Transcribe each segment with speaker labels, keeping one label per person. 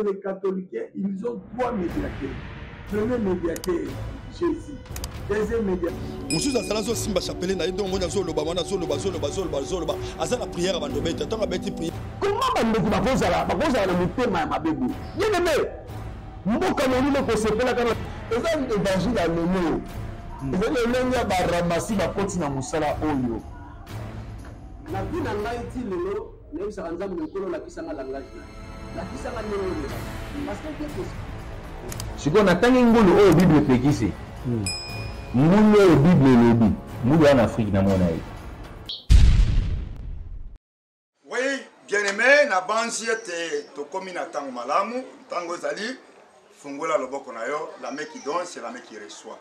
Speaker 1: et les catholiques, ils ont 3 médiateurs. Premier médiateur, Jésus. Deuxième médiateur.
Speaker 2: Monsieur Zazalazo Simba Chapelé, n'a pas de Zoloba, Azala prière avant de mettre, tant à bêtir prière.
Speaker 1: Comment on va faire ça? Parce que ça le thème ma bébé. Bien aimé. Mboka monino ko sepela kana. Eza l'évangile à l'honneur. Eza le lenga ba ramasi ba koti na musala oyo. Na bina ngai ti lelo, ne bisa nzambe nkolo la kisanga langage. La kisanga nelo. Parce que c'est siko na tangi ngulu oyo Bible pekisi. Mulu oyo Bible lobi. Mulu en Afrique na mona yi.
Speaker 2: Oui, bien-aimé, na banzi ete to komi na tango malamu, tango zali fungola loboko na yo, la main qui donne, c'est la main qui reçoit.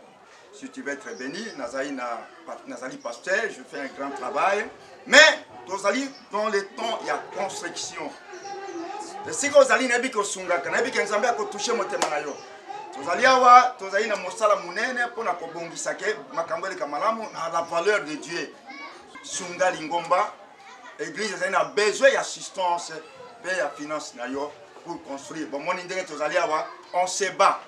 Speaker 2: Si tu veux être béni, nazali pasteur, je fais un grand travail, mais tozali dans le temps il y a construction. Si vous allez nabi ko sungaka, nabi ke nzambe ko toucher motema na yo. Tozali awa, tozali na mosala munene pona ko bongisa ke makambo le kamalamu na la valeur de Dieu. Sunga lingomba, église zali na besoin d'assistance, et ya finance na yo pour construire. Bon mon indenge tozali awa, on se bat.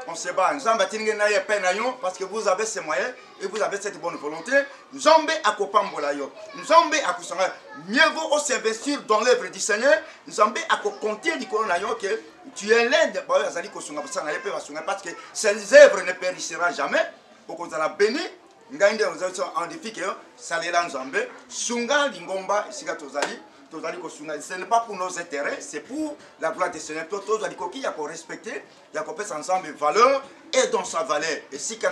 Speaker 2: On se bat. Nzambe tinge na ye pe na yo parce que vous avez ces moyens et vous avez cette bonne volonté. Nzambe akopambola yo. Nzambe akusanga. Mieux vaut s'investir dans l'œuvre du Seigneur. Nzambe akokonter di ko na yo que tu es l'un des ba zali ko sunga parce que ces œuvres ne périsseront jamais. Pour la béni ngainde on en défi que ça les Nzambe sunga lingomba sika tozali. Ce n'est pas pour nos intérêts, c'est pour la gloire du Seigneur. Il y a pour respecter, il y a pour faire ensemble valeur et dans sa valeur. Et si il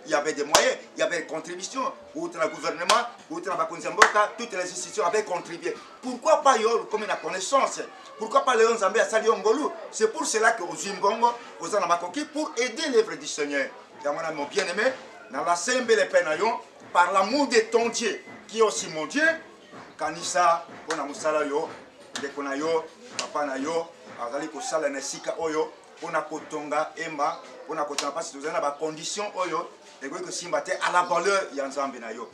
Speaker 2: y avait des moyens, il y avait des contributions, outre le gouvernement, outre la Bakonzamboka, toutes les institutions avaient contribué. Pourquoi pas yo comme une connaissance? Pourquoi pas Léon Zambé à Saliongolu? C'est pour cela que aux Zimbongo, aux Anamakoki, pour aider l'œuvre du Seigneur. Mon bien-aimé, dans la Sembe les Penayon, par l'amour de ton Dieu, qui est aussi mon Dieu. Kanisa pona musala yo ndeko na yo papa na yo azali kosala na sika oyo pona kotonga emba pona kotonga pasi tozana ba condition oyo eko ko simba te à la valeur ya nzambe na yo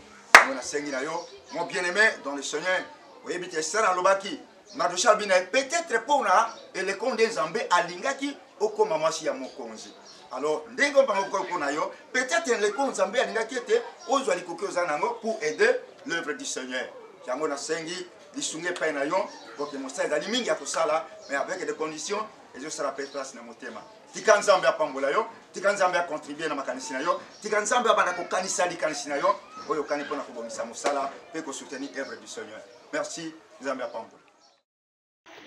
Speaker 2: mona sengi na yo mon bien-aimé dans le Seigneur oyebi te sera lobaki na dosha bina peut-être pona ele konde nzambe alingaki okoma mwasi ya mokonzi. Alors ndenge bango ko na yo peut-être le konde nzambe alingaki te ozo alikoki ozana ngo pour aider l'œuvre du Seigneur. Yango na sengi lisunge pe na yo pour que mosa ezali mingi ya kosala mais avec des conditions et je sera place na motema tika nzambe apambola yo tika nzambe a contribuer na makanisi na yo tika nzambe abana ko kanisa likanisi na yo oyo kani pona ko bomisa mosala pe ko soutenir l'œuvre du Seigneur. Merci nzambe apambola.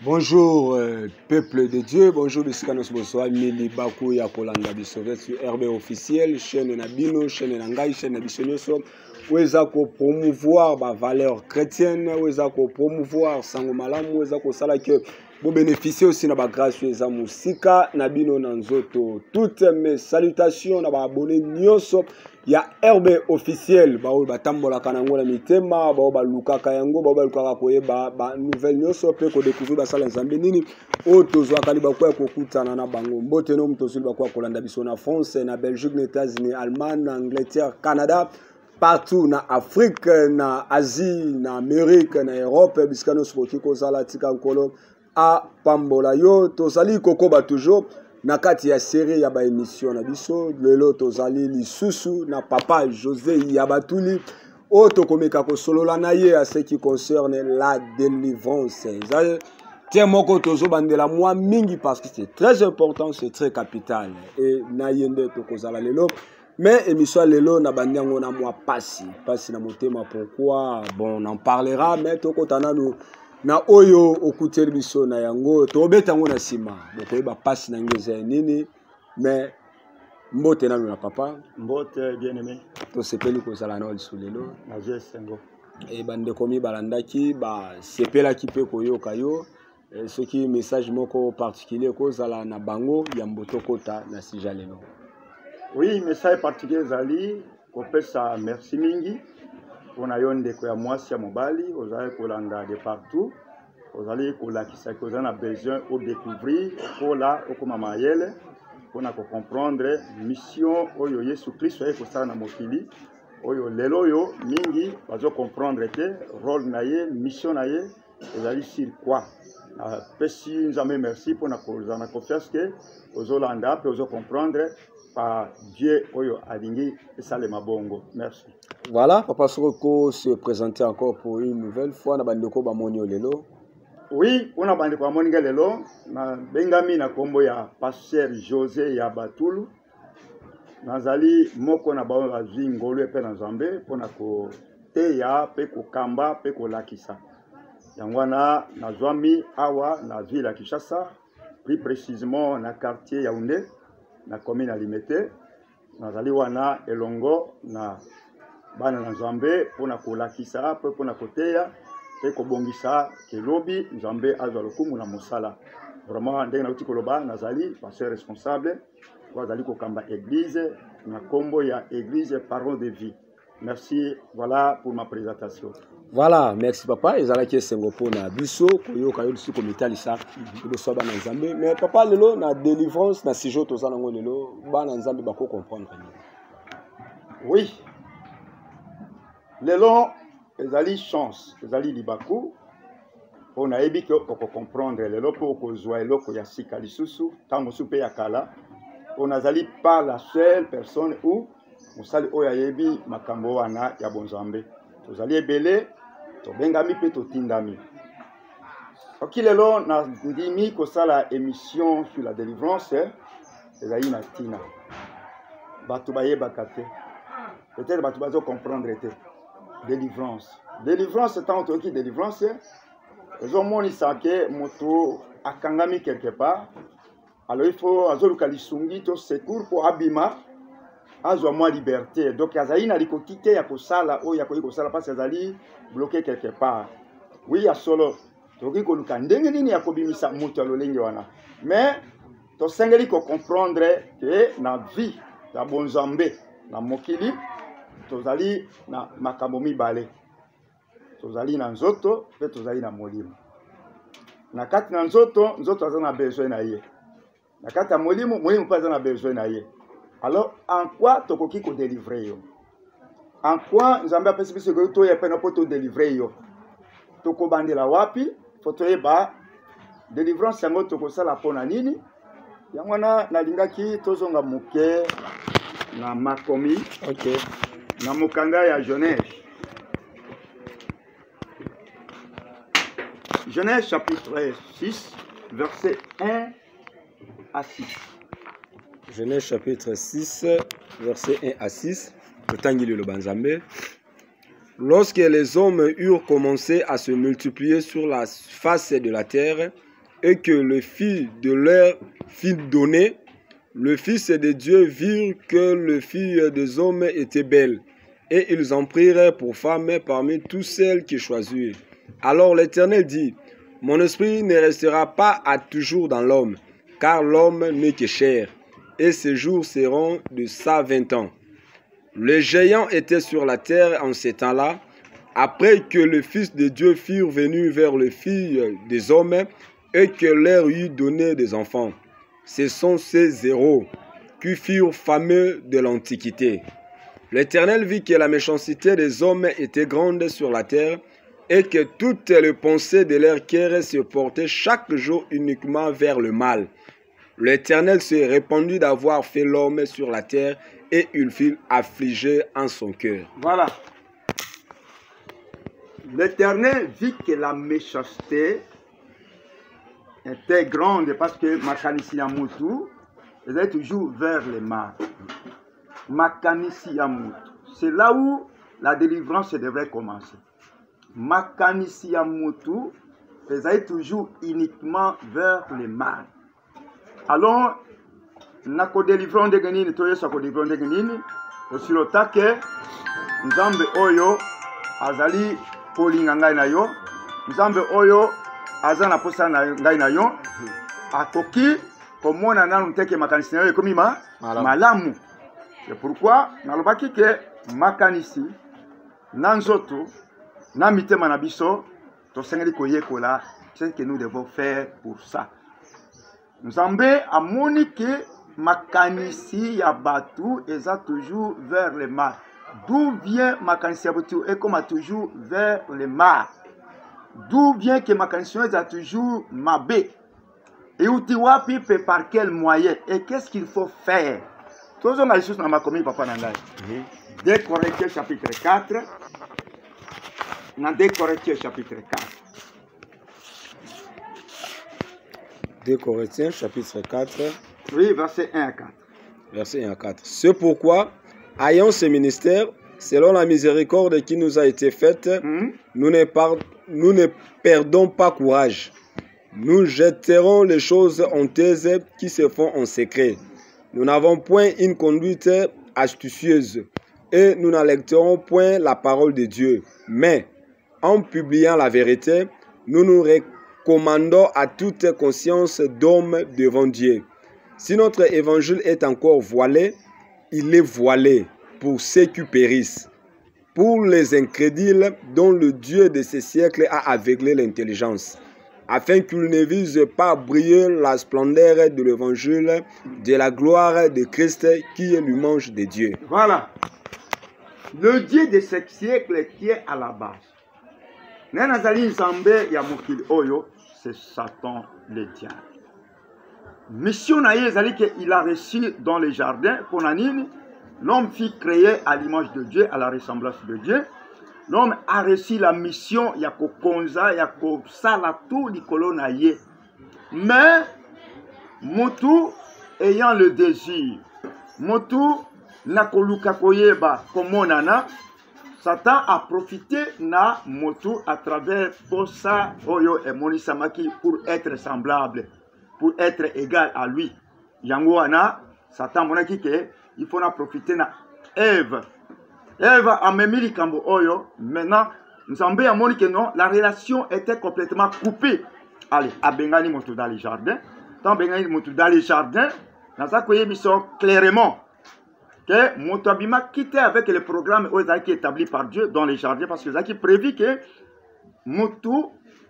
Speaker 3: Bonjour peuple de Dieu, bonjour Biscanos Bosoa, Mili Baku ya Kolanda Bisovet sur RB officiel, chaîne Nabino, chaîne Nangai, chaîne Nabisonyoso, où est-ce qu'on promouvoir ma valeur chrétienne, où est-ce qu'on promouvoir Sangomalam, où est-ce qu'on sala que vous bénéficiez aussi de la grâce de Musika, Nabino Nanzoto. Toutes mes salutations, n'aba abonné Nyoso. Il y a RB officiel, ba tambola kanango na mitema, ba luka kayango, ba luka koye ba nouvelle nyoso pe ko découvrir ba sala nzambe nini o tozwa kaliba kwa ko kutana na bango mbote no mtozuli ba kwa kolanda biso na France, na Belgique, na États-Unis, Allemagne, Angleterre, Canada, partout na Afrique, na Asie, na Amérique, na Europe, biskano spoki ko sala tika nkolo a pambola yo tozali kokoba toujours. Na kati ya série ya ba émission na biso lelo tozali lisusu na papa José Yabatuli o tokomeka ko solola na ye à ce qui concerne la délivrance. Tiens moko tozo bandela moi mingi parce que c'est très important, c'est très capital et na yende tokozala lelo mais émission lelo na bandiango na moi passi na motema pourquoi bon on en parlera mais tokotana nous na oyo okuteli biso na yango tobeta ngo na sima bokoye ba passe na ngeza nini mais mbote na na papa
Speaker 4: mbote bien aimé
Speaker 3: to sepeli ko sala na olsulelo
Speaker 4: na jesengo
Speaker 3: e bande komi balandaki ba sepela ki pe ko yoka yo ce qui message moko particulier ko sala na bango ya mboto kota na sijalelo.
Speaker 4: Oui, message particulier zali ko pesa merci mingi. On a eu des quoi moi si à Mobali, aux allez kolanda de partout, aux allez kolakisa que vous en a besoin de découvrir, pour là au comme mayele, pour na comprendre mission oyo Yesu Christ oyo ko na mokili, oyo lelo yo mingi bazo comprendre que rôle naie, mission naie, vous allez sur quoi? pesi nzambe merci pour na confiance que ozolanda pe comprendre par Dieu oyo alingi esalema bongo. Merci.
Speaker 3: Voilà, Papa Soroko se présenter encore pour une nouvelle fois na bandeko ba moni lelo.
Speaker 4: Oui, on a bandeko ba moni lelo na bengami na kombo ya Pasteur José ya Batulu. Nazali moko na ba bazwi ngolo pe na Nzambe pona ko teya pe ko kamba pe ko lakisa. Yangwana nazwami awa na ville ya Kinshasa, plus précisément na quartier Yaoundé, na commune à Limete. Nazali wana elongo na bana na Nzambe pona kolakisa pe pona koteya pe kobongisa kelobi Nzambe azwa lokumu na mosala. Vraiment ndenge na uti koloba nazali pasteur responsable nazali kokamba église na kombo ya église Parole de Vie. Merci, voilà pour ma présentation.
Speaker 3: Voilà, merci papa. Ezalaki sengo pona biso koyoka yo su komita lisa de so bana Nzambe. Mais papa lelo na délivrance na sijo to zana ngo lelo bana Nzambe bako comprendre.
Speaker 4: Oui. Lelo ezali chance, ezali libaku. On a ebi ko comprendre lelo po ko zwa eloko ya sika lisusu tango supe ya kala. On azali pas la seule personne où musali oya yebi makambo wana ya bonzambe. Tozali ebele to bengami pe to tindami. Okilelo na ndimi ko sala émission sur la délivrance ezali na tina. Batu bayeba kate. Peut-être batu bazo comprendre te. Délivrance. Délivrance c'est tant que délivrance. Ezo moni sake moto akangami quelque part. Alors il faut azoluka lisungi to secours pour abima. Azwa moi liberté. Donc azali na likokite ya kosala o ya kosala parce azali bloqué quelque part. Oui ya solo. Toki ko luka ndenge nini ya kobimisa mutu alolenge wana. Mais to sengeli ko comprendre que na vie ya bonzambe na mokili tozali na makambo mibale. Tozali na nzoto pe tozali na molimo. Na kati na nzoto azana besoin na ye. Na kati ya molimo pa azana besoin na ye. Alors, en quoi tu peux délivrer yo? En quoi Nzambe a pesé que tu es peine pour te délivrer yo? Tu peux bander la wapi? Faut te ba délivrance c'est moi tu peux ça la pona nini? Yangwana na lingaki tozonga muke na makomi.
Speaker 3: OK.
Speaker 4: Na mukanga ya Genèse. Genèse chapitre 6 verset 1 à 6.
Speaker 3: Genèse chapitre 6, verset 1 à 6. Le Banzambe. Lorsque les hommes eurent commencé à se multiplier sur la face de la terre et que le fils de leur fit donner, le Fils de Dieu vit que le fils des hommes était belle et ils en prirent pour femme parmi toutes celles qu'ils choisirent. Alors l'Éternel dit, mon esprit ne restera pas à toujours dans l'homme, car l'homme n'est que chair. Et ses jours seront de 120 ans. Les géants étaient sur la terre en ces temps-là, après que le Fils de Dieu fût venu vers le Fils des hommes et que leur eut donné des enfants. Ce sont ces héros qui furent fameux de l'Antiquité. L'Éternel vit que la méchanceté des hommes était grande sur la terre et que toutes les pensées de leur cœur se portaient chaque jour uniquement vers le mal. L'Éternel se répandit d'avoir fait l'homme sur la terre et il fut affligé en son cœur.
Speaker 4: Voilà. L'Éternel vit que la méchanceté était grande parce que Makanisi Yamutu était toujours vers le mal. Makanisi Yamutu. C'est là où la délivrance devrait commencer. Makanisi Yamutu était toujours uniquement vers le mal. Alors, na ko délivrons de genini to yeso ko délivrons de genini aussi le take Nzambe oyo azali polinga ngai na yo Nzambe oyo azana posa na ngai na yo akoki komona nanu teke makanisi na yo ekomi malamu. C'est pourquoi nalobaki ke makanisi na nzoto na mitema na biso to sengeli koyekola ce que nous devons faire pour ça. Nzambe amoni que makanisi ya batu eza toujours vers le mal. D'où vient makanisi ya batu et comme toujours vers le mal. d'où vient que ma canción est toujours mabé. Et où tu vois, par quel moyen et qu'est-ce qu'il faut faire. Tous les choses dans ma commune, papa Nangai. 2 Corinthiens chapitre 4. Dans 2 Corinthiens chapitre 4.
Speaker 3: 2 Corinthiens chapitre 4.
Speaker 4: Oui, verset 1 à 4.
Speaker 3: Verset 1 à 4. C'est pourquoi, ayant ce ministère, selon la miséricorde qui nous a été faite, nous ne perdons pas courage. Nous jetterons les choses honteuses qui se font en secret. Nous n'avons point une conduite astucieuse et nous n'alecterons point la parole de Dieu. Mais, en publiant la vérité, nous nous recommandons à toute conscience d'homme devant Dieu. Si notre évangile est encore voilé, il est voilé pour ceux qui périssent, pour les incrédules dont le Dieu de ces siècles a aveuglé l'intelligence, afin qu'ils ne visent pas briller la splendeur de l'évangile de la gloire de Christ qui est l'image de Dieu.
Speaker 4: Voilà. Le Dieu de ce siècle qui est à la base. C'est Satan le diable. Mission il a reçu dans les jardins pour l'homme fut créé à l'image de Dieu, à la ressemblance de Dieu. L'homme a reçu la mission, il y a kokonza, il y a kosala tout likolo na ye. Mais Motu ayant le désir, Motu na koluka koyeba komonana, Satan a profité na Motu à travers Posa Oyo et Monisamaki pour être semblable, pour être égal à lui. Yangoana, Satan monaki ke il faut en profiter na Ève. Ève a memili kambo oyo. Maintenant, nous avons bien que non, la relation était complètement coupée. Allez, à Bengani Motu dans les jardins. Tant Bengani Motu dans les jardins, nous avons clairement que Motu Abima quittait avec le programme qui est établi par Dieu dans les jardins parce que nous avons prévu que Motu,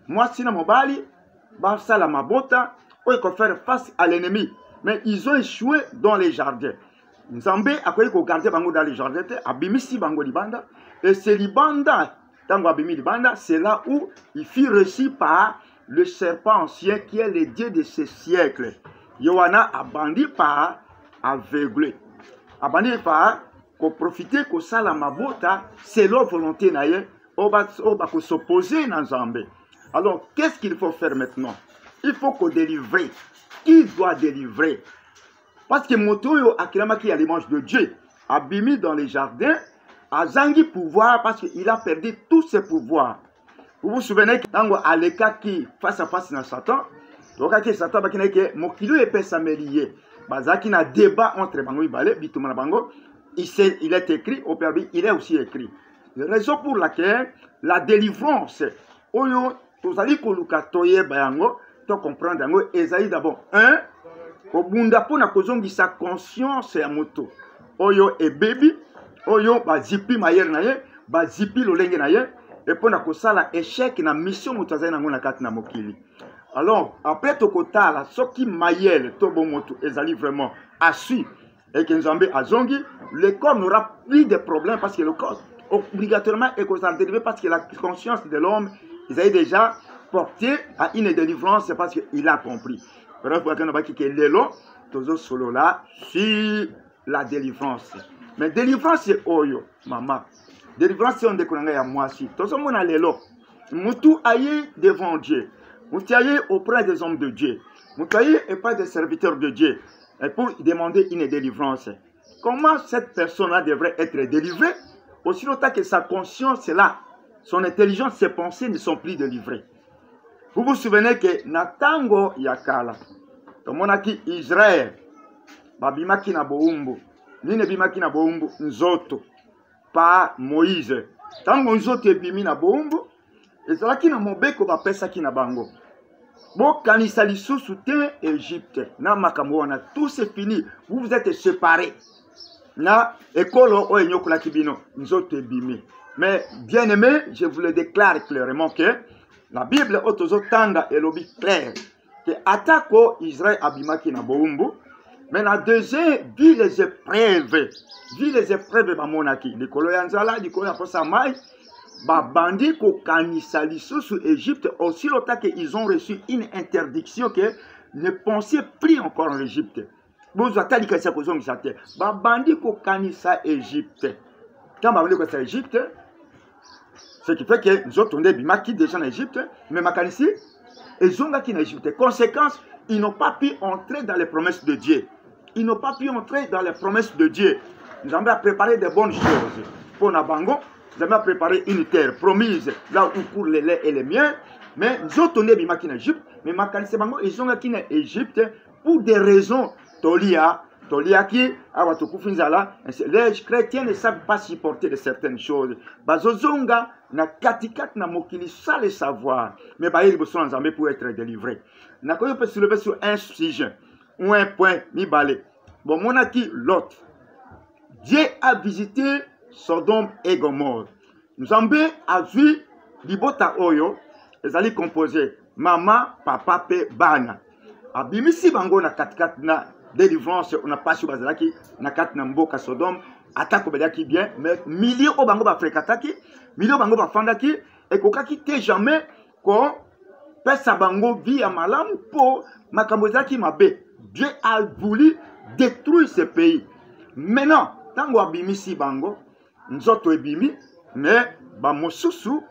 Speaker 4: moi, si na mobali, Barça la mabota, il faut faire face à l'ennemi. Mais ils ont échoué dans les jardins. Nzambe a koyi ko garder bango dans les jardins, abimisi bango libanda, et c'est libanda, tango abimi libanda, c'est là où il fut reçu par le serpent ancien qui est le Dieu de ce siècle. Yohana a bandi par aveuglé, a bandi par ko profiter ko sala mabota, c'est leur volonté naye, oba ko s'opposer na Nzambe. Alors qu'est-ce qu'il faut faire maintenant? Il faut qu'on délivre. Qui doit délivrer? Parce que Motoyo Akirama qui a l'image de Dieu, abimi dans les jardins, a zangi pouvoir parce qu'il a perdu tous ses pouvoirs. Vous vous souvenez que dans Aleka qui face à face à Satan, donc Satan que Mokilo et Pessamelier, Bazaki na débat entre Bango Ibale, Bitumana Bango, il est écrit, au Perbi, il est aussi écrit. La raison pour laquelle la délivrance, Oyo, Tozali Koluka Toye Bayango, tu comprends Esaïe d'abord, Obunda pona kozongi sa conscience ya moto. Oyo e baby, oyo ba zipi mayer na ye, ba zipi lolenge na ye, et pona kosala échec na mission mutazana ngona kati na mokili. Alors, après tokotala, soki mayel tobo moto ezali vraiment assis et que Nzambe azongi, le corps n'aura plus de problèmes parce que le corps obligatoirement est concentré parce que la conscience de l'homme, ils avaient déjà porté à une délivrance parce qu'il a compris. Bref, solo là sur la délivrance. Mais délivrance c'est oyo, maman. Délivrance c'est on déconne à moi si. Tout ça mon allélo. Moutou aïe devant Dieu. Moutou aïe auprès des hommes de Dieu. Moutou aïe et pas des serviteurs de Dieu. Et pour demander une délivrance. Comment cette personne-là devrait être délivrée? Aussi longtemps que sa conscience est là, son intelligence, ses pensées ne sont plus délivrées. Vous vous souvenez que Natango Yakala, Tomonaki Israël, Babimaki na Boumbu, Nine Bimaki na Boumbu, Nzoto, par Moïse. Tango Nzoto et Bimi na Boumbu, et c'est là qui n'a mobeko va pesa qui na bango. Bon, quand il s'allie sous soutien Égypte, na Makamouana, tout c'est fini, vous vous êtes séparés. Na Ekolo o Enyokola Kibino, Nzoto et Bimi. Mais bien aimé, je vous le déclare clairement que la Bible otozo tanga elobi clair que atako Israël abimaki na boumbu mais la deuxième vit les épreuves bamonaki likolo ya nzala likolo ya posa mai babandi kokanisa lisusu Égypte aussi longtemps qu'ils ont reçu une interdiction que ne pensez plus encore en Égypte. Babandi kokanisa Égypte. Quand babandi kokanisa Égypte, ce qui fait que nous autres on est bimaki déjà en Égypte, mais makanisi ils ont qui en Égypte. Conséquence, ils n'ont pas pu entrer dans les promesses de Dieu. Ils n'ont pas pu entrer dans les promesses de Dieu. Nous avons préparé des bonnes choses pour Nabango. Nous avons préparé une terre promise là où courent les laits et les miens. Mais nous autres on est bimaki en Égypte, mais makanisi bango ils ont qui en Égypte pour des raisons Tolia qui les chrétiens ne savent pas supporter de certaines choses. Bazozonga na katikat na mokili ça le savoir. Mais bah ils besoin d'ensemble pour être délivrés. Na ko peut se lever sur un sujet ou un point mi balé. Bon monaki Lot. Dieu a visité Sodome et Gomorrhe. Nzambe a vu libota oyo ezali composé mama papa pe bana. Abimisi bango na katikat na délivrance on n'a pas sur bazalaki na kat na mboka Sodome attaque obedaki bien mais millions au bango ba fréquentaki millions bango ba fandaki et kokaki te jamais ko pesa bango via malamu po makambo zaki mabe. Dieu a voulu détruire ce pays. Maintenant tango abimisi bango nzoto ebimi mais ba mosusu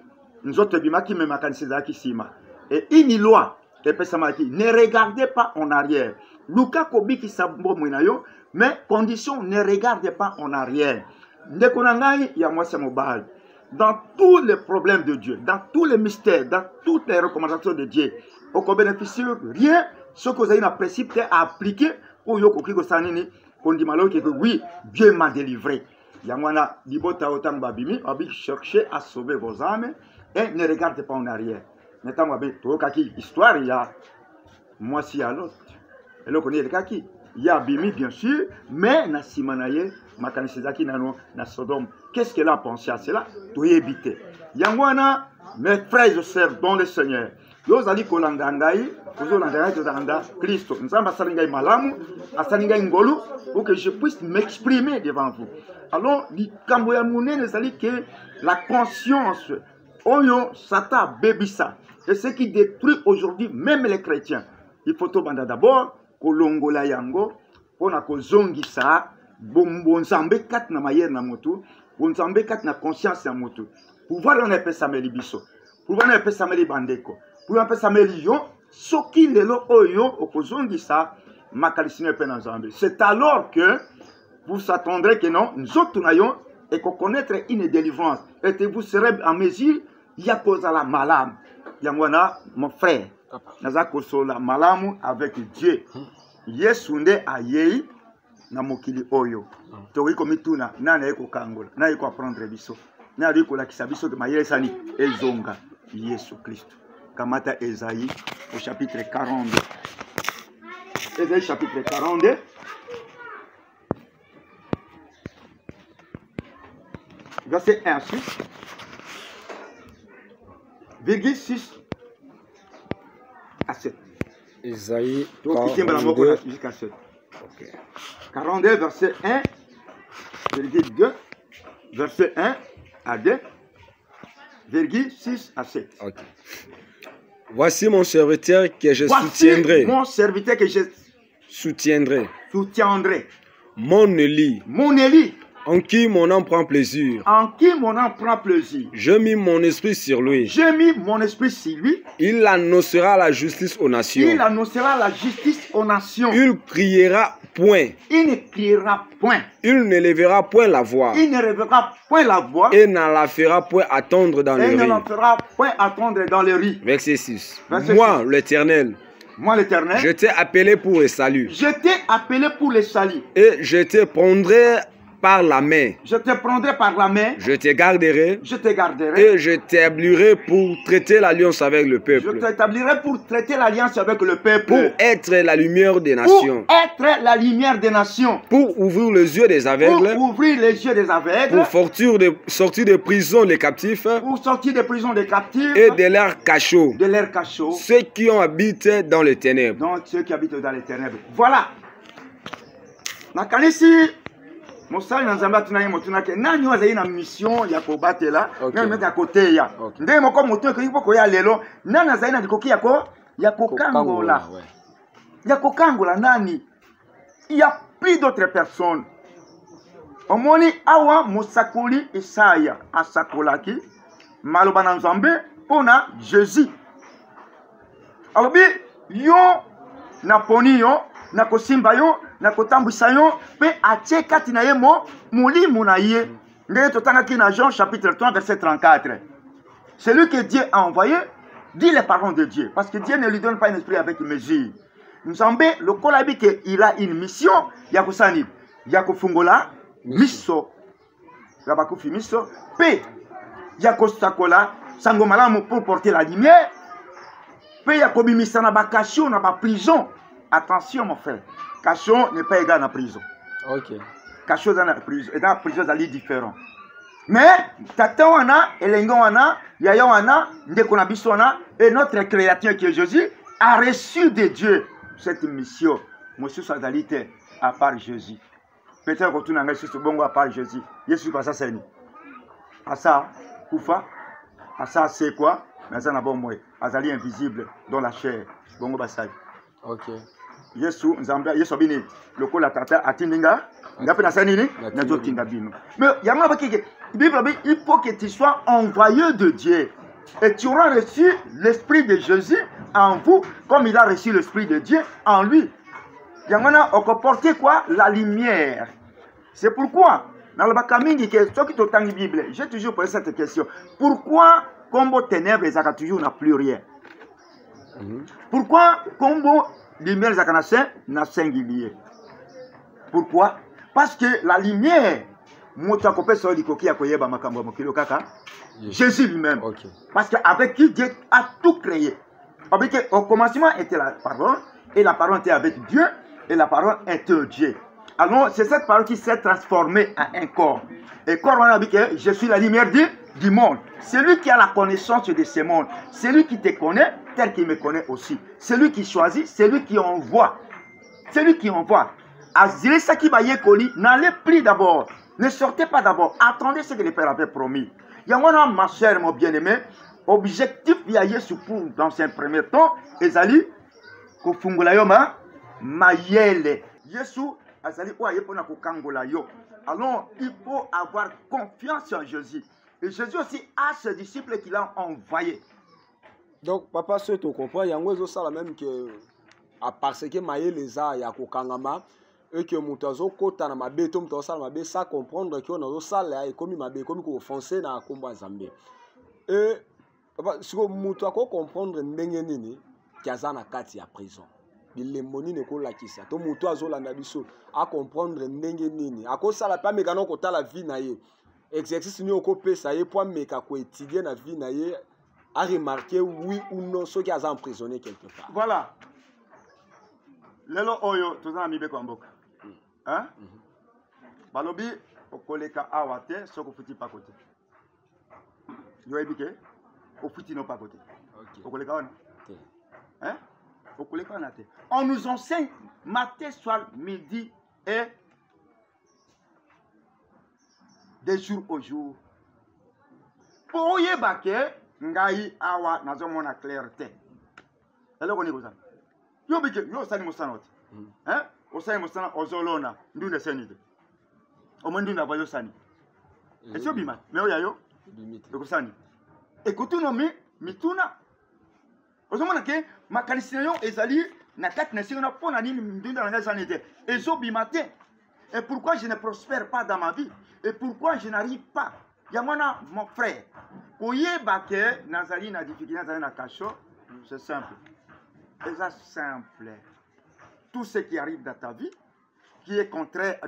Speaker 4: nzoto ebimaki me makanisi zaki sima et une loi ne regardez pas en arrière. Luka kobi ki sabbo mwinayo, mais condition ne regardez pas en arrière. Ndekonangai ya mwasa mobile. Dans tous les problèmes de Dieu, dans tous les mystères, dans toutes les recommandations de Dieu, on ne bénéficie rien ce que vous avez un principe à appliquer pour yoko kiko sanini qu'on dit malo que oui, Dieu m'a délivré. Yamwana libota otang babimi, abi cherchez à sauver vos âmes et ne regardez pas en arrière. Maintenant, histoire, il y a moi si à l'autre. Et là, on est le kaki. Il y a Bimi, bien sûr, mais na Simanaye, Makanisezaki nano, na Sodome. Qu'est-ce qu'elle a pensé à cela? Tout y éviter. Yangwana, mes frères et sœurs dans le Seigneur. Yo zali kolangangai, kuzo langangai tozalanda Christ. Nzamba salingai malamu, asalingai ngolu, pour que je puisse m'exprimer devant vous. Alors, li kamboya mounen zali que la conscience, oyo sata bebisa. Et ce qui détruit aujourd'hui même les chrétiens. Il faut tout banda d'abord, kolongola yango, pona kozongisa, bonzambe kat na mayer na motu, bonzambe kat na conscience na motu. Pouvoir on appelle ça melibiso, pouvoir on appelle ça melibandeko, pouvoir on appelle ça melion, soki lelo oyo okozongisa, makalisine pe na zambe. C'est alors que vous s'attendrez que non, nous autres n'ayons et qu'on connaître une délivrance. Et que vous serez en mesure, il y a cause à la malam. Yangwana, mon frère, naza kosola malamu avec Dieu. Yesunde ayei na mokili oyo. Tori komituna nana eko kangola, na eko apprendre biso. Na eko la kisabiso ke mayele sani ezonga Yesu Christ. Kamata Esaïe au chapitre 42. Esaïe chapitre 42. Verset 1 6. Virgule 6 à 7.
Speaker 3: Isaïe
Speaker 4: 42. Jusqu'à 7. Okay. 42, verset 1, virgule 2, verset 1 à 2, virgule 6 à 7. Okay.
Speaker 3: Voici mon serviteur que je soutiendrai.
Speaker 4: Mon serviteur que je
Speaker 3: soutiendrai.
Speaker 4: Mon Élie.
Speaker 3: En qui mon âme prend plaisir.
Speaker 4: Je
Speaker 3: mis mon esprit sur lui. Il annoncera la justice aux nations. Il
Speaker 4: ne
Speaker 3: criera point. Il ne lèvera point la voix. Et n'en la fera point attendre dans le riz. Verset 6. Moi, l'Éternel. Je t'ai appelé pour le salut. Et je te prendrai par la main.
Speaker 4: Je te
Speaker 3: garderai. Et je t'établirai pour traiter l'alliance avec le peuple. Pour être la lumière des nations. Pour ouvrir les yeux des aveugles. Pour sortir de prison les captifs. Et de leurs cachots. Ceux qui ont habité dans les ténèbres.
Speaker 4: Voilà. mosali na nzambe atuna ye motuna ke nani azali na mission ya kobatela
Speaker 3: Okay.
Speaker 4: nani ya koteya
Speaker 3: Okay.
Speaker 4: ndenge moko moto ekoki po koya lelo nani azali na likoki ya kokangola
Speaker 3: ouais.
Speaker 4: ya kokangola nani. Il y a plus d'autres personnes. Omoni awa mosakoli Isaya asakolaki maloba na nzambe pona Jésus. Alobi yo na poni yo na kosimba yo na kotambwisa yo pe atie kati na ye mulimu na ye. Ndenge totangaki na Jean chapitre 3 verset 34. Celui que Dieu a envoyé dit les paroles de Dieu parce que Dieu ne lui donne pas un esprit avec mesure. Nzambe lokola bi que il a une mission ya kosani ya kofungola miso ya bakufi miso pe ya kosakola sango malamu pour porter la lumière pe ya kobimisa na bakasho na ba prison. Attention mon frère, cachot n'est pas égal à la prison.
Speaker 3: OK.
Speaker 4: Cachot dans la prison et dans la prison ça différent. Mais tata wana elengo wana yaya wana ndeko na biso wana et notre créateur qui est Jésus a reçu de Dieu cette mission. Monsieur Sadalité à part Jésus. Peut-être que tu n'as pas bongo à part Jésus. Jésus pas ça c'est ni. À ça kufa. À ça c'est quoi? Mais ça n'a bon moi. Azali invisible dans la chair. Bongo basai.
Speaker 3: OK.
Speaker 4: Yesu nzambe Yesu bini lokola tata atindinga ngape na sanini na totinga bino. Mais yama bakike Bible dit il faut que tu sois envoyé de Dieu et tu auras reçu l'esprit de Jésus en vous comme il a reçu l'esprit de Dieu en lui. Yamana on porter quoi? La lumière. C'est pourquoi dans le bakamingi que ceux qui t'ont la Bible, j'ai toujours posé cette question. Pourquoi combo ténèbres et zaka toujours n'a plus rien? Pourquoi combo lumière zakanase na singulier? Pourquoi? Parce que la lumière mota kopé sur likoki ya koyeba makambo mokilo kaka Jésus lui-même.
Speaker 3: OK.
Speaker 4: Parce qu'avec qui Dieu a tout créé. Avec au commencement était la parole et la parole était avec Dieu et la parole était Dieu. Alors c'est cette parole qui s'est transformée en un corps. Et corps on a dit que je suis la lumière du monde. C'est lui qui a la connaissance de ce monde. C'est lui qui te connaît tel qu'il me connaît aussi. C'est lui qui choisit, c'est lui qui envoie. C'est lui qui envoie. Azile Saki Bayekoli, n'allez plus d'abord. Ne sortez pas d'abord. Attendez ce que le Père avait promis. Il y a ma chère, mon bien-aimé, objectif via Yesu pour dans un premier temps, Ezali, Kofungula Yoma, Mayele. Yesu, Azali, Oyepona Kokangola Yo. Alors, il faut avoir confiance en Jésus. Et Jésus aussi a ses disciples qu'il a envoyés.
Speaker 3: Donc, papa, ce que tu comprends, il y a un même que, à parce que Maïe les a, il y a Kokangama, et que Moutazo, Kota, na Mabé, Tom, Tosa, Mabé, ça comprendre qu'on a un salle, et comme Mabé, comme qu'on offensé dans la combat Zambé. Et, papa, si vous Moutako comprendre, Nengenini, qui a na kati ya prison. Il est moni ne kola kisa. To Moutazo la nabiso, à comprendre Nengenini. À cause ça, la pas mécano kota la vie naïe. Exercice ni okopé, ça y est, pour méca ko étudier la vie naïe. A remarqué oui ou non ceux qui ont emprisonné quelque part.
Speaker 4: Voilà. Lelo oyo tozana mibe kwa mboka. Hein? Balobi okoleka awate soko futi pa côté. Yo ebike o futi no pa côté. OK. Okoleka wana? Hein? Okoleka wana te. On nous enseigne matin, soir, midi et de jour au jour. Pour yebake ngai awa nazomona clarté. Lelo koni kozana. Yo bike yo sani musana oti. Hein? Osani musana ozolona ndune senide. Omondina bayo sani. Eso bima. Me oya yo? Bimite. Ekosani. Ekotuno mituna. Ozomona ke makanisi yo ezali na kati na singa na pona nini ndunda na sanide. Ezo bimate. Et pourquoi je ne prospère pas dans ma vie? Et pourquoi je n'arrive pas? Yamona mon frère. Koyeba ke nazali na difficulté nazali na kacho, c'est simple. C'est simple. Tout ce qui arrive dans ta vie, qui est contraire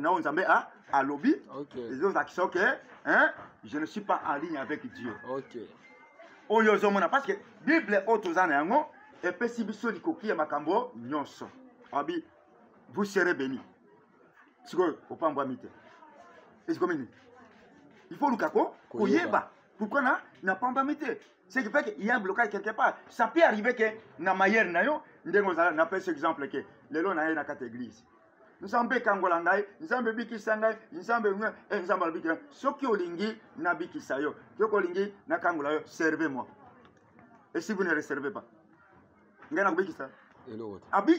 Speaker 4: à l'objet, les autres actions que je ne suis pas en ligne avec Dieu.
Speaker 3: OK.
Speaker 4: Parce que la Bible est autorisée et pessibiso ni koki ya makambo nyonso. Abi, vous serez bénis. C'est quoi? Au pas en mite. Et c'est comme il faut le kako, koyeba. Pourquoi n'a pas embamité? C'est qui fait qu'il y a un blocage quelque part. Ça peut arriver que na mayer na yo, ndenge n'a pas cet exemple que les lots na quatre églises. nzambe kangola ngai nzambe bikisa ngai nzambe nzambe bikisa soki olingi na bikisa yo soki olingi na kangola yo servez-moi et si vous ne le servez pas ngai na bikisa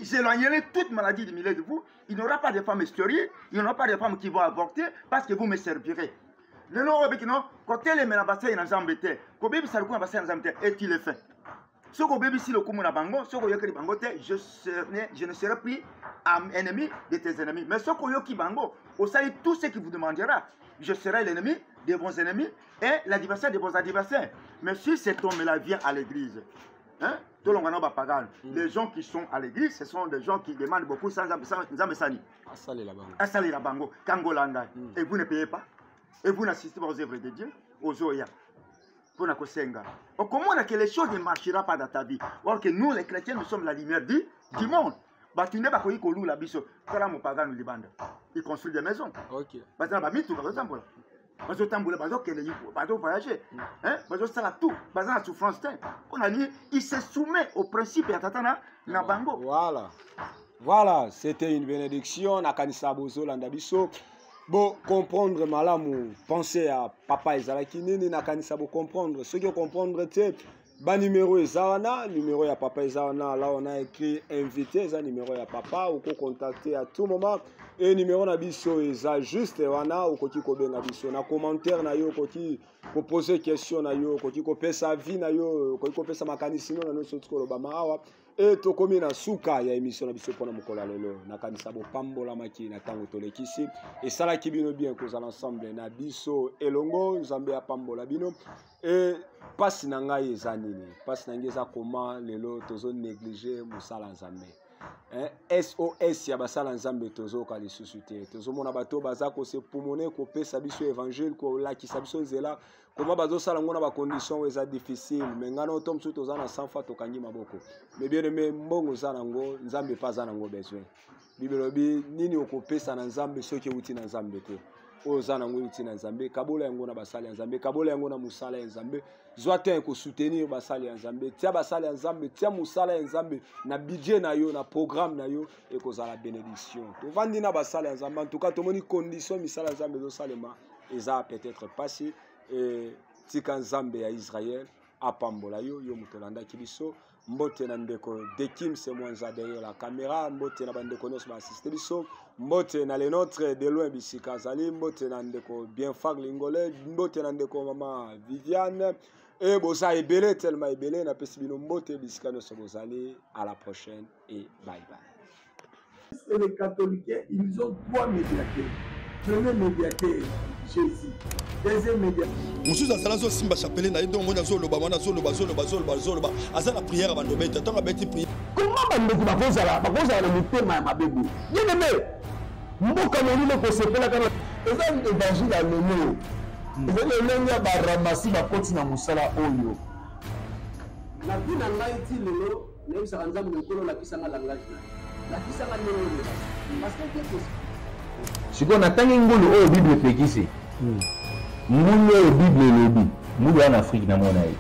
Speaker 4: j'éloignerai toute maladie du milieu de vous. Il n'y aura pas de femmes stériles, il n'y aura pas de femmes qui vont avorter parce que vous me servirez. Le nom quand elle est menacée, il y a un embêté. Quand bébé ça le coup passé un embêté et tu le fais. Ce que bébé si le coup mon bango, ce que yoki bango je ne serai plus ennemi de tes ennemis. Mais ce que yoki bango, vous savez tout ce qui vous demandera. Je serai l'ennemi de vos ennemis et l'adversaire de vos adversaires. Mais si cet homme-là vient à l'église, hein? Les gens qui sont à l'église, ce sont des gens qui demandent beaucoup sans Zambesani. Asali la bango, Kangolanga. Et vous ne payez pas. Et vous n'assistez pas aux œuvres de Dieu, aux Oya. Pour la Kosenga. Comment que les choses ne marcheront pas dans ta vie? Alors que nous, les chrétiens, nous sommes la lumière du monde. Tu n'es pas connu que nous, la biso. Ils construisent des maisons. Ok. Voyager, la souffrance, il se soumet au principe et à Nabango.
Speaker 3: Voilà, c'était une bénédiction. Nakanisa Bozo Landabiso. Bon, comprendre malamu, penser à papa Ezalaki Nini, Nakanisa Bo comprendre. Ce qui comprendre, c'est ba numéro Ezana, numéro ya papa Ezana. Là, on a écrit invité, ça numéro ya papa, ou qu'on contacter à tout moment. Et numéro nabiso eza juste wana okoki kobenga biso na commentaire na yo okoki ko poser question na yo okoki ko pesa vie na yo okoki ko pesa makanisi na no sotiko lo bamawa et to komi na suka ya émission na biso pona mokola lelo na kanisa bo pambola maki na tango tolekisi et sala kibino bien ko za ensemble na biso elongo nzambe ya pambola bino et passe na ngai eza nini passe na ngeza comment lelo tozo négliger musala nzambe SOS ya basala nzambe tozo ka lisusuté tozo mona bato bazako se pumone ko pesa biso évangile ko lakisa biso nzela koma bazo sala ngona ba condition eza difficile mais ngana otom su toza na sanfa to kangi maboko mais bien aimé mbongo za nango nzambe pa za nango besoin bibelobi nini okopesa na nzambe soki uti na nzambe te oza nango uti na nzambe kabola yango na basala ya nzambe kabola yango na musala ya nzambe zwa te ko soutenir basala ya nzambe tia basala ya nzambe tia musala ya nzambe na budget na yo na programme na yo et ko za la bénédiction to vandi na basala ya nzambe en tout cas to moni condition misala ya nzambe zo salema eza peut-être passé et tika nzambe ya Israël apambola yo yo mutolanda kibiso mbote na ndeko Dekim c'est moi derrière la caméra mbote na bandeko nos ba assister biso mbote na les nôtres de loin bisika zali mbote na ndeko bien fag lingole mbote na ndeko mama Viviane et bosa ebele tellement ebele na pesi bino mbote bisika nos bozali à la prochaine et bye bye.
Speaker 1: Et les catholiques ils ont trois médiateurs. Premier médiateur Jésus. Deuxième médiateur.
Speaker 5: Monsieur Azalazo Simba Chapelle na ndo ngona zoloba wana zoloba azana prière bando beta tonga beti prière.
Speaker 1: Comment bando ko bakozala na mutema ya mabebu. Yene mboka molimo ko sepela kana eza évangile ya lelo. Eza lelo ya baramasi bakoti na musala oyo.
Speaker 6: Na bina ngai ti lelo nebisa nzambe nkolo la kisanga langage. La kisanga lelo. Parce que
Speaker 7: siko natangi ngulu oyo Bible pekisi ngulu oyo Bible elobi ngulu en Afrique na mona ye